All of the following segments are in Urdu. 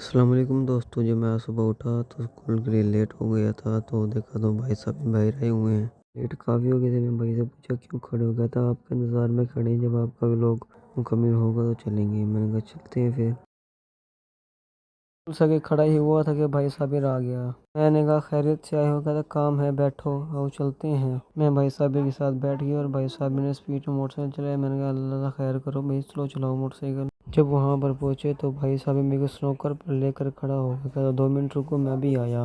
السلام علیکم دوستو، جب میں صبح اٹھا تو اسکول کے لیے لیٹ ہو گیا تھا تو دیکھا تو بھائی صاحب باہر آئے ہوئے ہیں۔ لیٹ کافی ہو گئے تھے۔ میں بھائی سے پوچھا کیوں کھڑے ہو گیا تھا؟ آپ کے انتظار میں کھڑے ہیں، جب آپ کا ولاگ مکمل ہوگا تو چلیں گے۔ میں نے کہا چلتے ہیں پھر۔ سکے کھڑا ہی ہوا تھا کہ بھائی صابر آ گیا۔ میں نے کہا خیریت سے آئے ہو؟ کہتا کام ہے بیٹھو، آؤ چلتے ہیں۔ میں بھائی صابر کے ساتھ بیٹھ گیا اور بھائی صابر نے سپیڈ میں موٹر سائیکل چلایا۔ میں نے کہا اللہ خیر کرو بھائی، سلو چلاؤ موٹر سائیکل۔ جب وہاں پر پہنچے تو بھائی صابر میرے کو سنوکر پر لے کر کھڑا ہو گیا۔ کہتا 2 منٹ رکو، میں بھی آیا۔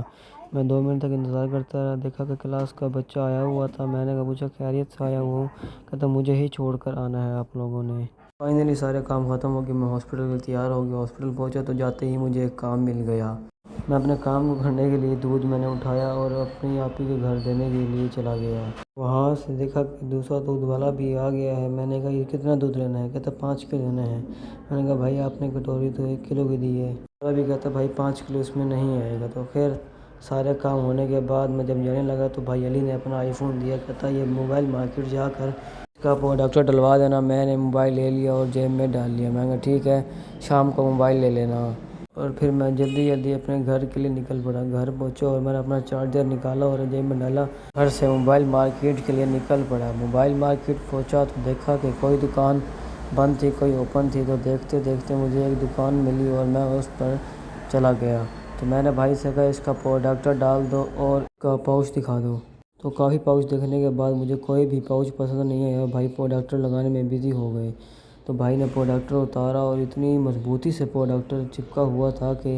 میں 2 منٹ تک انتظار کرتا رہا۔ دیکھا کہ کلاس کا بچہ آیا ہوا تھا۔ میں نے کہا پوچھا خیریت سے آیا ہوا ہوں؟ کہتا مجھے ہی چھوڑ کر آنا ہے آپ لوگوں نے۔ فائنلی سارے کام ختم ہو گئے، میں ہاسپٹل کے لیے تیار ہو گیا۔ ہاسپٹل پہنچا تو جاتے ہی مجھے ایک کام مل گیا۔ میں اپنے کام کو کرنے کے لیے دودھ میں نے اٹھایا اور اپنی آپی کے گھر دینے کے لیے چلا گیا۔ وہاں سے دیکھا کہ دوسرا دودھ والا بھی آ گیا ہے۔ میں نے کہا یہ کتنا دودھ لینا ہے؟ کہتا 5 کلو لینا ہے۔ میں نے کہا بھائی آپ نے کٹوری تو 1 کلو کی دی ہے۔ وہ بھی کہتا بھائی 5 کلو اس میں نہیں آئے گا۔ تو خیر سارے کام ہونے کے بعد میں جب جانے لگا تو بھائی علی نے اپنا آئی فون دیا۔ کہتا یہ موبائل مارکیٹ جا کر اس کا پروڈکٹ ڈلوا دینا۔ میں نے موبائل لے لیا اور جیب میں ڈال لیا۔ میں نے کہا ٹھیک ہے، شام کو موبائل لے لینا۔ اور پھر میں جلدی اپنے گھر کے لیے نکل پڑا۔ گھر پہنچا اور میں نے اپنا چارجر نکالا اور جیب میں ڈالا۔ گھر سے موبائل مارکیٹ کے لیے نکل پڑا۔ موبائل مارکیٹ پہنچا تو دیکھا کہ کوئی دکان بند تھی، کوئی اوپن تھی۔ تو دیکھتے دیکھتے مجھے ایک دکان ملی اور میں اس پر چلا گیا۔ تو میں نے بھائی سے کہا اس کا پروڈکٹ ڈال دو اور اس کا پاؤچ دکھا دو۔ تو کافی پاؤچ دیکھنے کے بعد مجھے کوئی بھی پاؤچ پسند نہیں آیا۔ بھائی پروڈکٹ لگانے میں بزی ہو گئے۔ تو بھائی نے پروڈکٹ اتارا اور اتنی مضبوطی سے پروڈکٹ چپکا ہوا تھا کہ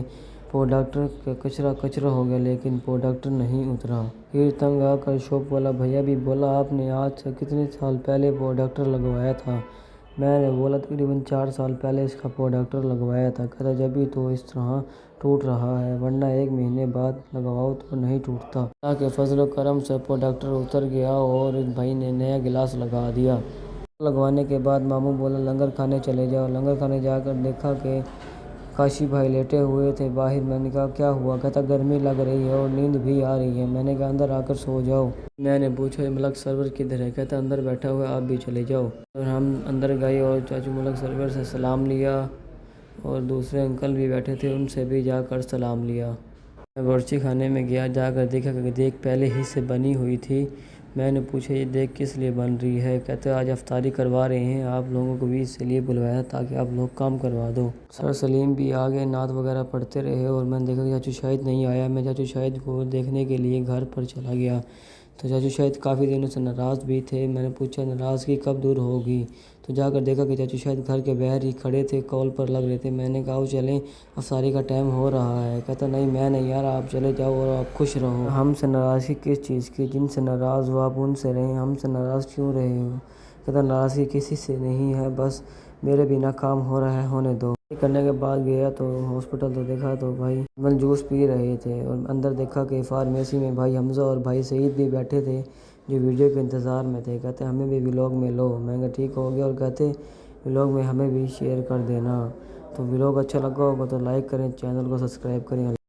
پروڈکٹ کا کچرا ہو گیا، لیکن پروڈکٹ نہیں اترا۔ پھر تنگ آ کر شاپ والا بھیا بھی بولا آپ نے آج سے کتنے سال پہلے پروڈکٹ لگوایا تھا؟ میں نے بولا تقریباً 4 سال پہلے اس کا پروڈکٹ لگوایا تھا۔ کہتا جبھی تو اس طرح ٹوٹ رہا ہے، ورنہ 1 مہینے بعد لگواؤ تو نہیں ٹوٹتا۔ اللہ کے فضل و کرم سے پروڈکٹ اتر گیا اور بھائی نے نیا گلاس لگا دیا۔ لگوانے کے بعد ماموں بولا لنگر کھانے چلے جاؤ۔ لنگر کھانے جا کر دیکھا کہ کاشی بھائی لیٹے ہوئے تھے باہر۔ میں نے کہا کیا ہوا؟ کہتا گرمی لگ رہی ہے اور نیند بھی آ رہی ہے۔ میں نے کہا اندر آ کر سو جاؤ۔ میں نے پوچھا ملک سرور کدھر ہے؟ کہتا اندر بیٹھا ہوا ہے، آپ بھی چلے جاؤ۔ اور ہم اندر گئے اور چاچو ملک سرور سے سلام لیا اور دوسرے انکل بھی بیٹھے تھے، ان سے بھی جا کر سلام لیا۔ میں باورچی خانے میں گیا، جا کر دیکھا کہ دیگ پہلے ہی سے بنی ہوئی تھی۔ میں نے پوچھا یہ دیگ کس لیے بن رہی ہے؟ کہتے آج افطاری کروا رہے ہیں، آپ لوگوں کو بھی اس لیے بلوایا تاکہ آپ لوگ کام کروا دو۔ سر سلیم بھی آگے نعت وغیرہ پڑھتے رہے اور میں نے دیکھا کہ چاچو شاہد نہیں آیا۔ میں چاچو شاہد کو دیکھنے کے لیے گھر پر چلا گیا تو چاچو شاہد کافی دنوں سے ناراض بھی تھے۔ میں نے پوچھا ناراضگی کب دور ہوگی؟ تو جا کر دیکھا کہ چاچو شاہد گھر کے باہر ہی کھڑے تھے، کال پر لگ رہے تھے۔ میں نے کہا آؤ چلیں، افطاری کا ٹائم ہو رہا ہے۔ کہتا نہیں میں نہیں یار، آپ چلے جاؤ اور آپ خوش رہو۔ ہم سے ناراضگی کس چیز کی؟ جن سے ناراض ہو آپ ان سے رہیں، ہم سے ناراض کیوں رہے ہو؟ کہتا ناراضگی کسی سے نہیں ہے، بس میرے بنا کام ہو رہا ہے، ہونے دو۔ کرنے کے بعد گیا تو ہاسپٹل تو دیکھا تو بھائی جوس پی رہے تھے اور اندر دیکھا کہ فارمیسی میں بھائی حمزہ اور بھائی سعید بھی بیٹھے تھے جو ویڈیو کے انتظار میں تھے۔ کہتے ہمیں بھی ولاگ میں لو۔ میں نے کہا ٹھیک ہو گیا، اور کہتے ولاگ میں ہمیں بھی شیئر کر دینا۔ تو ولاگ اچھا لگا ہوگا تو لائک کریں، چینل کو سبسکرائب کریں۔